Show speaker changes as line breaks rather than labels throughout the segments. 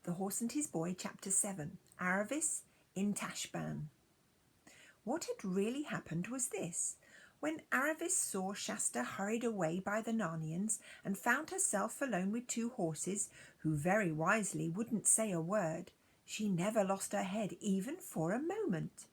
The Horse and His Boy, Chapter 7, Aravis in Tashbaan. What had really happened was this. When Aravis saw Shasta hurried away by the Narnians and found herself alone with two horses, who very wisely wouldn't say a word, she never lost her head even for a moment.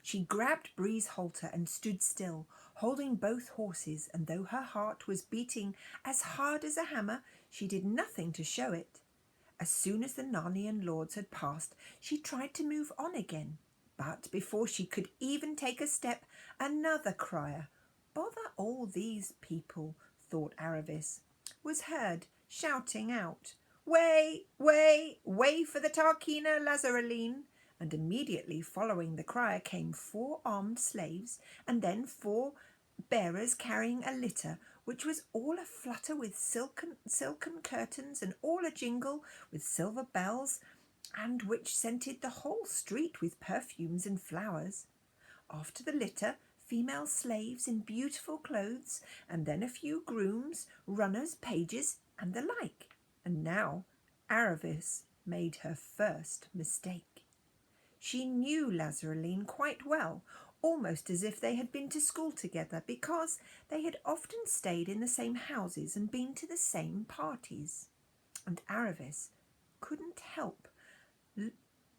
She grabbed Bree's halter and stood still, holding both horses, and though her heart was beating as hard as a hammer, she did nothing to show it. As soon as the Narnian lords had passed, she tried to move on again. But before she could even take a step, another crier, "Bother all these people," thought Aravis, was heard shouting out, "Way, way, way for the Tarkina Lazareline!" And immediately following the crier came 4 armed slaves, and then 4 bearers carrying a litter, which was all aflutter with silken curtains and all a jingle with silver bells, and which scented the whole street with perfumes and flowers. After the litter, female slaves in beautiful clothes, and then a few grooms, runners, pages, and the like. And now Aravis made her first mistake. She knew Lazareline quite well, almost as if they had been to school together, because they had often stayed in the same houses and been to the same parties. And Aravis couldn't help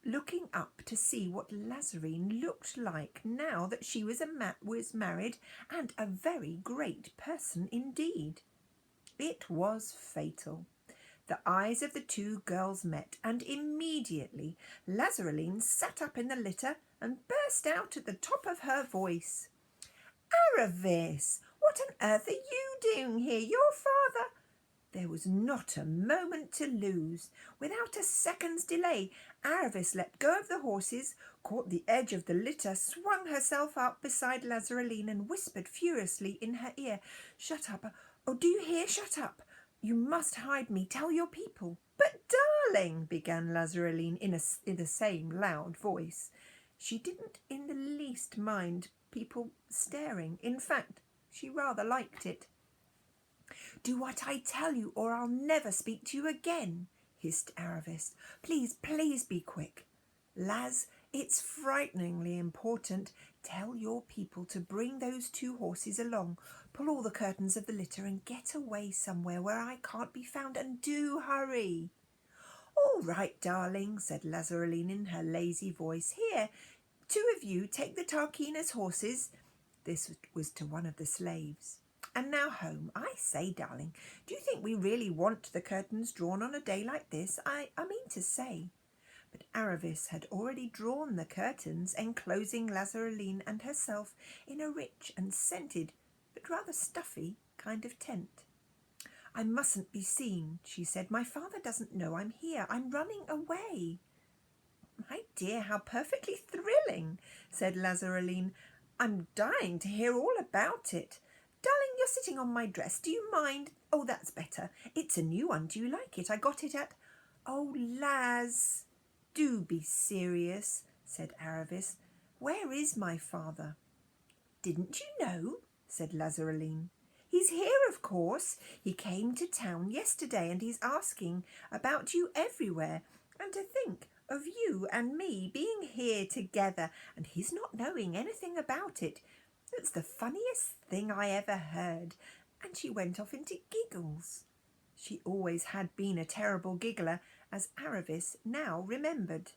looking up to see what Lazareline looked like now that she was married, and a very great person indeed. It was fatal. The eyes of the two girls met, and immediately Lazareline sat up in the litter and burst out at the top of her voice. "Aravis, what on earth are you doing here? Your father—" There was not a moment to lose. Without a second's delay, Aravis let go of the horses, caught the edge of the litter, swung herself up beside Lazareline, and whispered furiously in her ear, "Shut up! Oh, do you hear? Shut up! You must hide me. Tell your people." "But, darling," began Lazareline in the same loud voice. She didn't in the least mind people staring. In fact, she rather liked it. "Do what I tell you, or I'll never speak to you again," hissed Aravis. "Please, please be quick. Laz, it's frighteningly important. Tell your people to bring those 2 horses along. Pull all the curtains of the litter and get away somewhere where I can't be found, and do hurry." "All right, darling," said Lazareline in her lazy voice. "Here, 2 of you take the Tarkina's horses." This was to one of the slaves. "And now home. I say, darling, do you think we really want the curtains drawn on a day like this? I mean to say." But Aravis had already drawn the curtains, enclosing Lazareline and herself in a rich and scented, but rather stuffy, kind of tent. "I mustn't be seen," she said. "My father doesn't know I'm here. I'm running away." "My dear, how perfectly thrilling," said Lazareline. "I'm dying to hear all about it. Darling, you're sitting on my dress. Do you mind? Oh, that's better. It's a new one. Do you like it? I got it at—" "Oh, Laz, do be serious," said Aravis. "Where is my father?" "Didn't you know?" said Lazareline. "He's here, of course. He came to town yesterday, and he's asking about you everywhere. And to think of you and me being here together, and his not knowing anything about it. It's the funniest thing I ever heard." And she went off into giggles. She always had been a terrible giggler, as Aravis now remembered.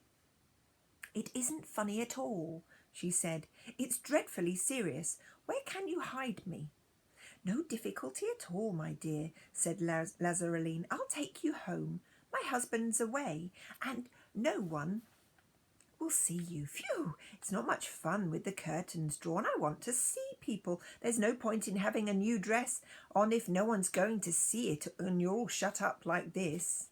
"It isn't funny at all," she said. "It's dreadfully serious. Where can you hide me?" "No difficulty at all, my dear," said Lazareline. "I'll take you home. My husband's away, and no one will see you. Phew! It's not much fun with the curtains drawn. I want to see people. There's no point in having a new dress on if no one's going to see it and you're all shut up like this."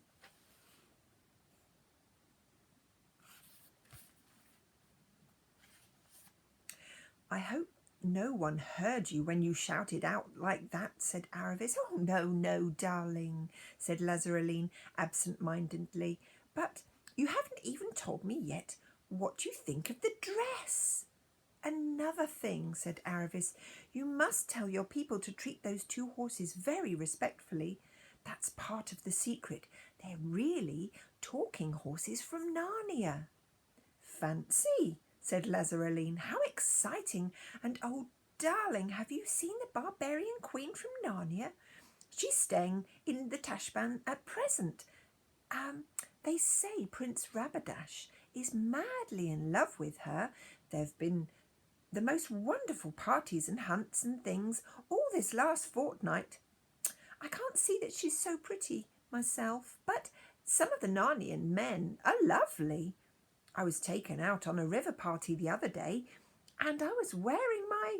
"I hope no one heard you when you shouted out like that," said Aravis. "Oh, no, darling," said Lazareline absent-mindedly. "But you haven't even told me yet what you think of the dress." "Another thing," said Aravis. "You must tell your people to treat those 2 horses very respectfully. That's part of the secret. They're really talking horses from Narnia. Fancy, said Lazareline. How exciting! And oh, darling, have you seen the barbarian queen from Narnia? She's staying in the Tashbaan at present. They say Prince Rabadash is madly in love with her. There've been the most wonderful parties and hunts and things all this last fortnight. I can't see that she's so pretty myself, but some of the Narnian men are lovely. I was taken out on a river party the other day, and I was wearing my...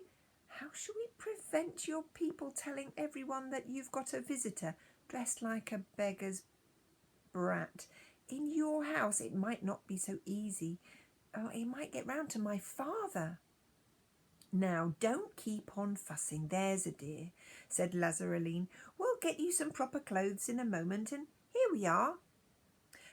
How shall we prevent your people telling everyone that you've got a visitor dressed like a beggar's brat in your house? It might not be so easy. Oh, it might get round to my father. Now, don't keep on fussing, there's a dear, said Lazareline. We'll get you some proper clothes in a moment, and here we are.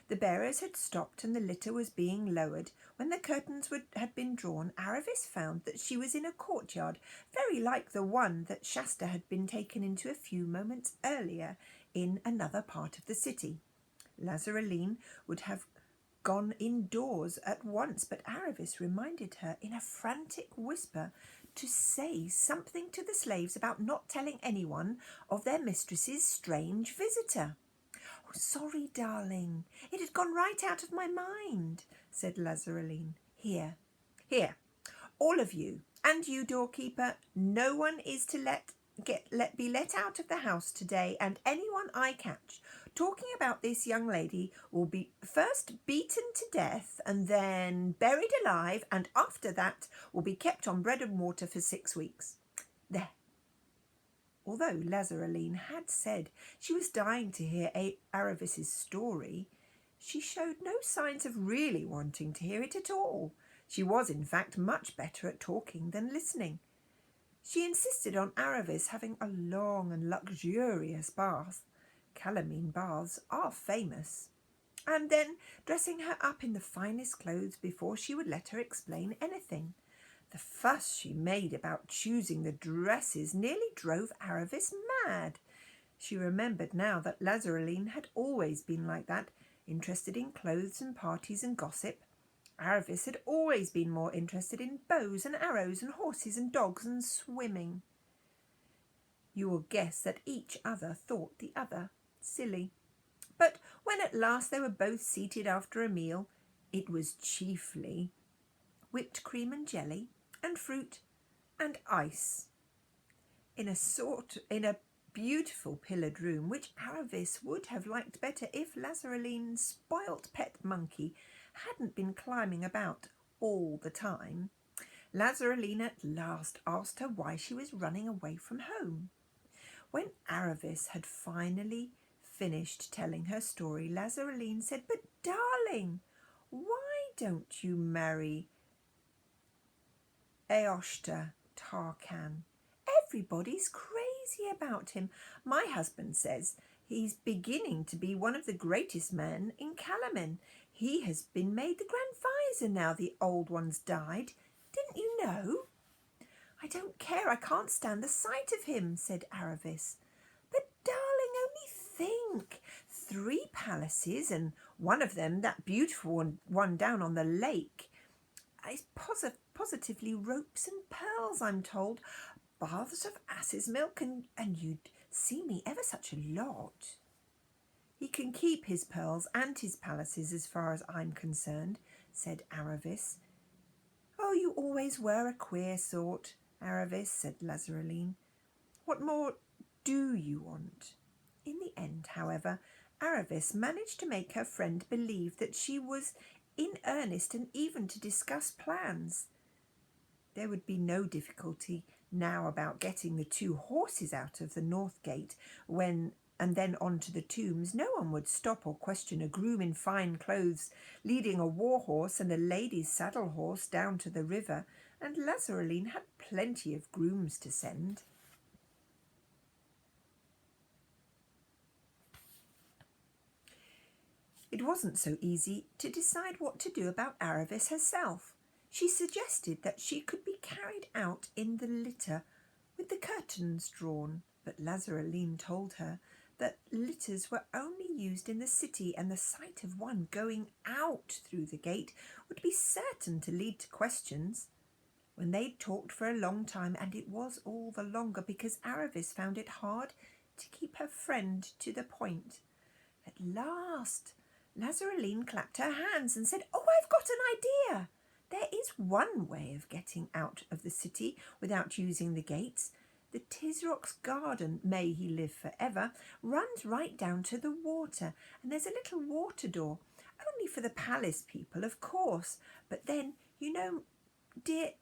The bearers had stopped and the litter was being lowered. When the curtains had been drawn, Aravis found that she was in a courtyard, very like the one that Shasta had been taken into a few moments earlier in another part of the city. Lazareline would have gone indoors at once, but Aravis reminded her in a frantic whisper to say something to the slaves about not telling anyone of their mistress's strange visitor. Oh, sorry, darling. It had gone right out of my mind, said Lazareline. Here, all of you, and you, doorkeeper, no one is to be let out of the house today, and anyone I catch talking about this young lady will be first beaten to death and then buried alive, and after that will be kept on bread and water for 6 weeks. There. Although Lazareline had said she was dying to hear Aravis's story, she showed no signs of really wanting to hear it at all. She was, in fact, much better at talking than listening. She insisted on Aravis having a long and luxurious bath. Calamine baths are famous. And then dressing her up in the finest clothes before she would let her explain anything. The fuss she made about choosing the dresses nearly drove Aravis mad. She remembered now that Lazareline had always been like that, interested in clothes and parties and gossip. Aravis had always been more interested in bows and arrows and horses and dogs and swimming. You will guess that each other thought the other silly. But when at last they were both seated after a meal, it was chiefly whipped cream and jelly and fruit and ice in a beautiful pillared room, which Aravis would have liked better if Lazareline's spoilt pet monkey hadn't been climbing about all the time. Lazareline at last asked her why she was running away from home. When Aravis had finally finished telling her story, Lazareline said, "But, darling, why don't you marry Eoshta Tarkan? Everybody's crazy about him. My husband says he's beginning to be one of the greatest men in Calamin. He has been made the Grand Vizier now the old one's died. Didn't you know?" "I don't care. I can't stand the sight of him," said Aravis. "But, darling, only think. 3 palaces, and one of them, that beautiful one down on the lake, is positively ropes and pearls, I'm told. Baths of ass's milk, and you'd see me ever such a lot." "He can keep his pearls and his palaces as far as I'm concerned," said Aravis. "Oh, you always were a queer sort, Aravis," said Lazareline. "What more do you want?" In the end, however, Aravis managed to make her friend believe that she was in earnest and even to discuss plans. There would be no difficulty now about getting the 2 horses out of the north gate and then on to the tombs. No one would stop or question a groom in fine clothes leading a war horse and a lady's saddle horse down to the river, and Lazareline had plenty of grooms to send. It wasn't so easy to decide what to do about Aravis herself. She suggested that she could be carried out in the litter with the curtains drawn, but Lazareline told her that litters were only used in the city, and the sight of one going out through the gate would be certain to lead to questions. When they'd talked for a long time, and it was all the longer because Aravis found it hard to keep her friend to the point. At last, Lazareline clapped her hands and said, "Oh, I've got an idea! There is one way of getting out of the city without using the gates. The Tisrock's garden, may he live forever, runs right down to the water, and there's a little water door, only for the palace people, of course. But then, you know, dear..."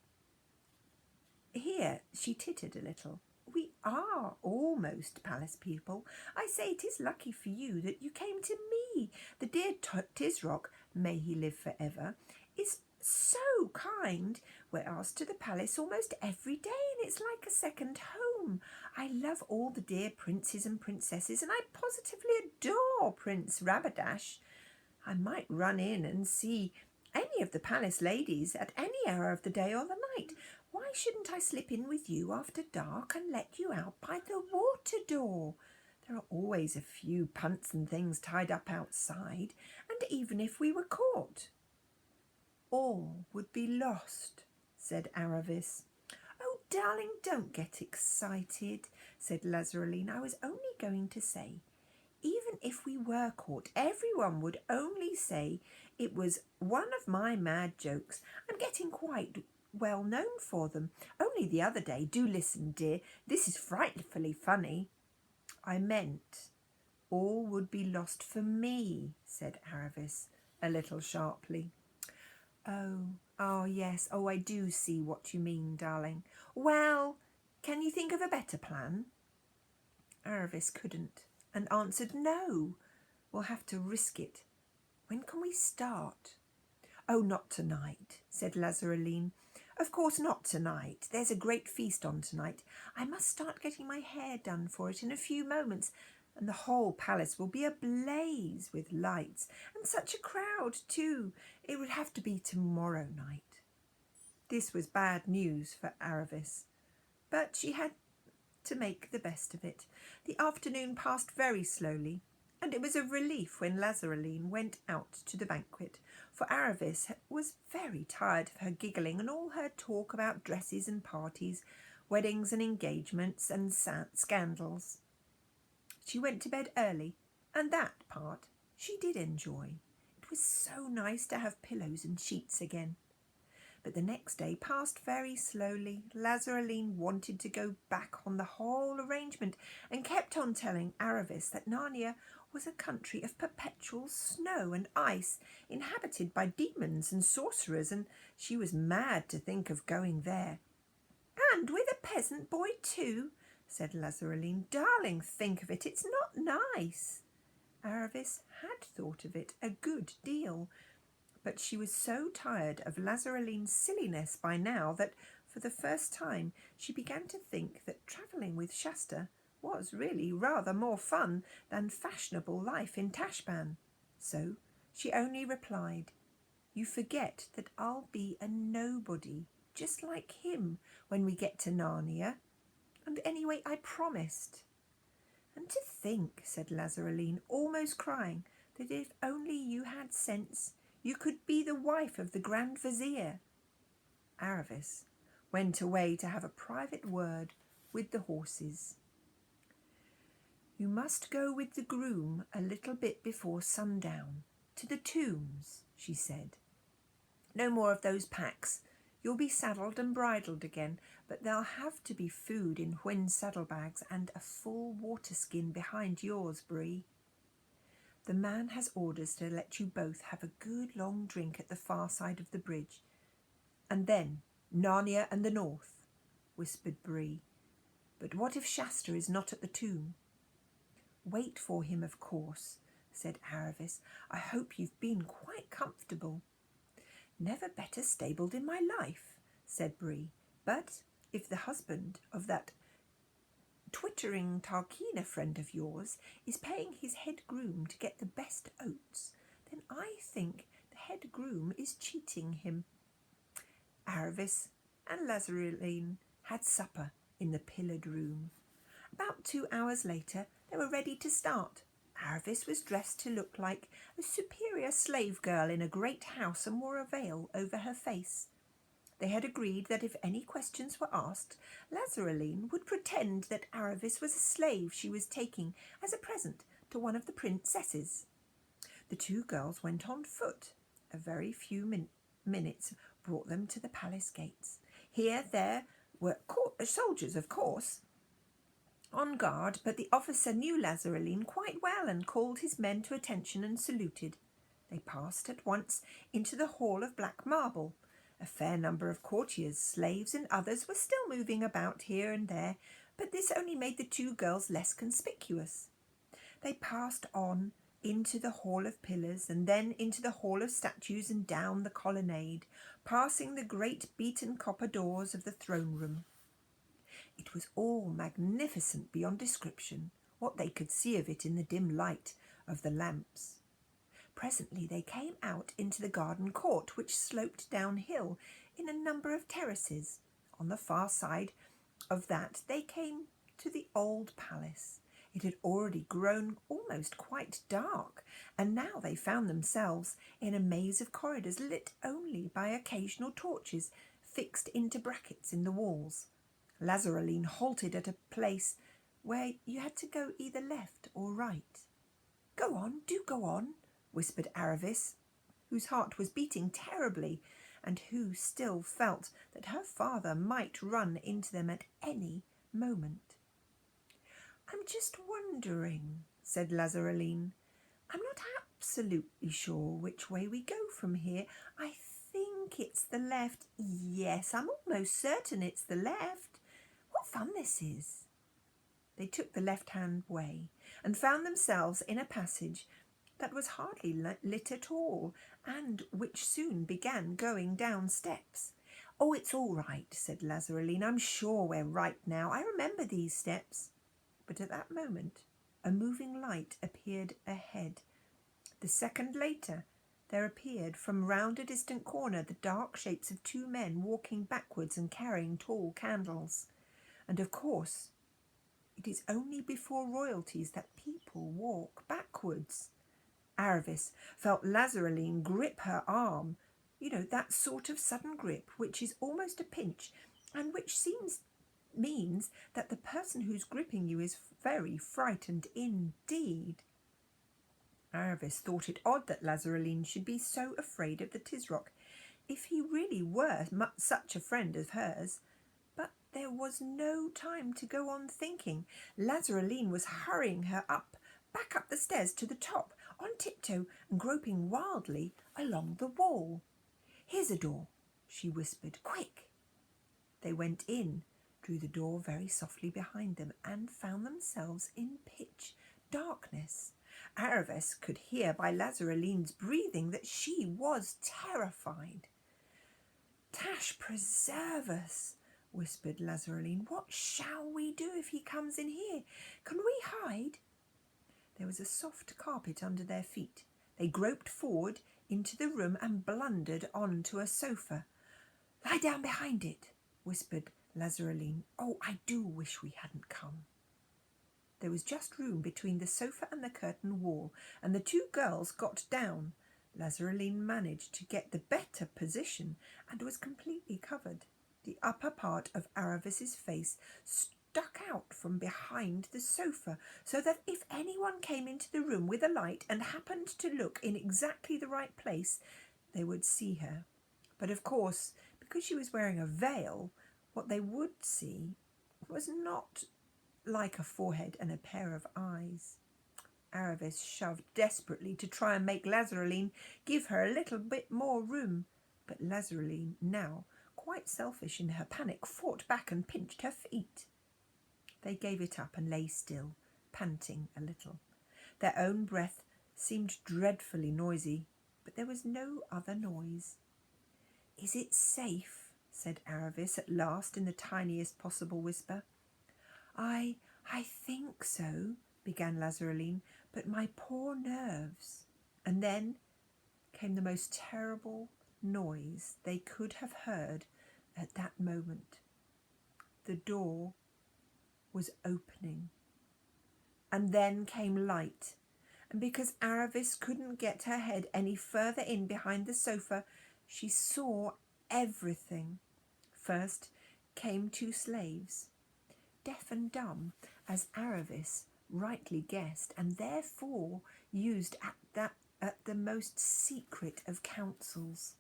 Here she tittered a little. "We are almost palace people. I say it is lucky for you that you came to me. The dear Tisrock, may he live forever, is so kind. We're asked to the palace almost every day, and it's like a second home. I love all the dear princes and princesses, and I positively adore Prince Rabadash. I might run in and see any of the palace ladies at any hour of the day or the night. Why shouldn't I slip in with you after dark and let you out by the water door? There are always a few punts and things tied up outside, and even if we were caught..." "All would be lost," said Aravis. "Oh, darling, don't get excited," said Lazareline. "I was only going to say, even if we were caught, everyone would only say it was one of my mad jokes. I'm getting quite well known for them. Only the other day, do listen, dear, this is frightfully funny." "I meant all would be lost for me," said Aravis, a little sharply. Oh, yes. Oh, I do see what you mean, darling. Well, can you think of a better plan?" Aravis couldn't, and answered, "No, we'll have to risk it. When can we start?" "Oh, not tonight," said Lazareline. "Of course not tonight. There's a great feast on tonight. I must start getting my hair done for it in a few moments, and the whole palace will be ablaze with lights, and such a crowd too. It would have to be tomorrow night." This was bad news for Aravis, but she had to make the best of it. The afternoon passed very slowly, and it was a relief when Lazareline went out to the banquet, for Aravis was very tired of her giggling and all her talk about dresses and parties, weddings and engagements and scandals. She went to bed early, and that part she did enjoy. It was so nice to have pillows and sheets again. But the next day passed very slowly. Lazareline wanted to go back on the whole arrangement, and kept on telling Aravis that Narnia was a country of perpetual snow and ice, inhabited by demons and sorcerers, and she was mad to think of going there. "And with a peasant boy too," said Lazareline. "Darling, think of it. It's not nice." Aravis had thought of it a good deal, but she was so tired of Lazareline's silliness by now that, for the first time, she began to think that travelling with Shasta was really rather more fun than fashionable life in Tashbaan. So she only replied, "You forget that I'll be a nobody, just like him, when we get to Narnia. And anyway, I promised." "And to think," said Lazareline, almost crying, "that if only you had sense, you could be the wife of the Grand Vizier." Aravis went away to have a private word with the horses. "You must go with the groom a little bit before sundown, to the tombs," she said. "No more of those packs. You'll be saddled and bridled again, but there'll have to be food in Hwyn's saddlebags and a full water-skin behind yours, Bree. The man has orders to let you both have a good long drink at the far side of the bridge. And then Narnia and the north," whispered Bree. "But what if Shasta is not at the tomb?" "Wait for him, of course," said Aravis. "I hope you've been quite comfortable." "Never better stabled in my life," said Bree. "But if the husband of that twittering Tarkina friend of yours is paying his head groom to get the best oats, then I think the head groom is cheating him." Aravis and Lazareline had supper in the pillared room. About 2 hours later, They were ready to start. Aravis was dressed to look like a superior slave girl in a great house and wore a veil over her face. They had agreed that if any questions were asked, Lazareline would pretend that Aravis was a slave she was taking as a present to one of the princesses. The two girls went on foot. A very few minutes brought them to the palace gates. Here there were soldiers, of course, on guard, but the officer knew Lazareline quite well and called his men to attention and saluted. They passed at once into the hall of black marble. A fair number of courtiers, slaves, and others were still moving about here and there, but this only made the two girls less conspicuous. They passed on into the hall of pillars, and then into the hall of statues and down the colonnade, passing the great beaten copper doors of the throne room. It was all magnificent beyond description, what they could see of it in the dim light of the lamps. Presently they came out into the garden court, which sloped downhill in a number of terraces. On the far side of that they came to the old palace. It had already grown almost quite dark, and now they found themselves in a maze of corridors lit only by occasional torches fixed into brackets in the walls. Lazareline halted at a place where you had to go either left or right. "Go on, do go on," whispered Aravis, whose heart was beating terribly, and who still felt that her father might run into them at any moment. "I'm just wondering," said Lazareline. "I'm not absolutely sure which way we go from here. I think it's the left. Yes, I'm almost certain it's the left. What fun this is." They took the left-hand way and found themselves in a passage that was hardly lit at all, and which soon began going down steps. "Oh, it's all right," said Lazareline. "I'm sure we're right now. I remember these steps." But at that moment a moving light appeared ahead. The second later there appeared from round a distant corner the dark shapes of two men walking backwards and carrying tall candles. And of course it is only before royalties that people walk backwards. Aravis felt Lazareline grip her arm, that sort of sudden grip which is almost a pinch and which means that the person who's gripping you is very frightened indeed. Aravis thought it odd that Lazareline should be so afraid of the Tisroc, if he really were such a friend of hers. But there was no time to go on thinking. Lazareline was hurrying her back up the stairs to the top, on tiptoe and groping wildly along the wall. "Here's a door," she whispered. "Quick!" They went in, drew the door very softly behind them, and found themselves in pitch darkness. Aravis could hear by Lazareline's breathing that she was terrified. "Tash preserve us," whispered Lazareline. "What shall we do if he comes in here? Can we hide?" There was a soft carpet under their feet. They groped forward into the room and blundered on to a sofa. "Lie down behind it," whispered Lazareline. "Oh, I do wish we hadn't come." There was just room between the sofa and the curtain wall, and the two girls got down. Lazareline managed to get the better position and was completely covered. The upper part of Aravis's face stuck out from behind the sofa, so that if anyone came into the room with a light and happened to look in exactly the right place, they would see her. But of course, because she was wearing a veil, what they would see was not like a forehead and a pair of eyes. Aravis shoved desperately to try and make Lazareline give her a little bit more room, but Lazareline, now quite selfish in her panic, fought back and pinched her feet. They gave it up and lay still, panting a little. Their own breath seemed dreadfully noisy, but there was no other noise. "Is it safe?" said Aravis at last in the tiniest possible whisper. I think so," began Lazareline, "but my poor nerves." And then came the most terrible noise they could have heard at that moment. The door was opening, and then came light. And because Aravis couldn't get her head any further in behind the sofa, she saw everything. First came two slaves, deaf and dumb, as Aravis rightly guessed, and therefore used at the most secret of councils.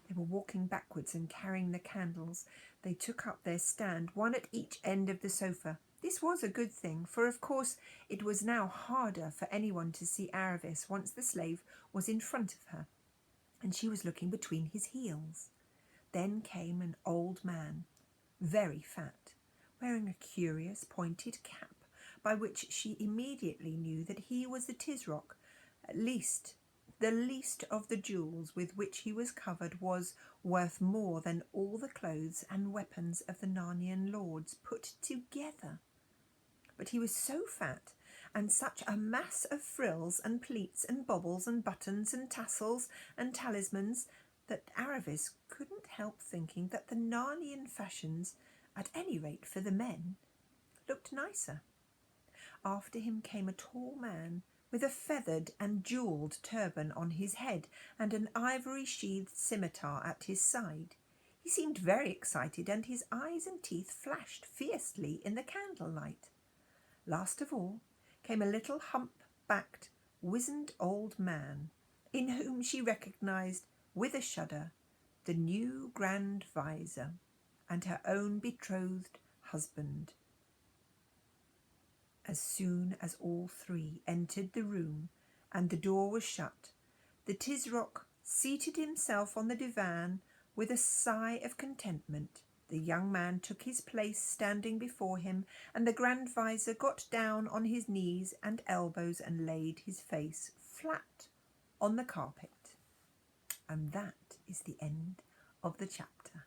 They were walking backwards and carrying the candles. They took up their stand, one at each end of the sofa. This was a good thing, for of course it was now harder for anyone to see Aravis once the slave was in front of her, and she was looking between his heels. Then came an old man, very fat, wearing a curious pointed cap, by which she immediately knew that he was the Tisroc. At least the least of the jewels with which he was covered was worth more than all the clothes and weapons of the Narnian lords put together. But he was so fat, and such a mass of frills and pleats and baubles and buttons and tassels and talismans, that Aravis couldn't help thinking that the Narnian fashions, at any rate for the men, looked nicer. After him came a tall man with a feathered and jewelled turban on his head and an ivory-sheathed scimitar at his side. He seemed very excited, and his eyes and teeth flashed fiercely in the candlelight. Last of all came a little hump-backed, wizened old man, in whom she recognised, with a shudder, the new Grand Vizier and her own betrothed husband. As soon as all three entered the room and the door was shut, the Tisroc seated himself on the divan with a sigh of contentment. The young man took his place standing before him, and the Grand Vizier got down on his knees and elbows and laid his face flat on the carpet. And that is the end of the chapter.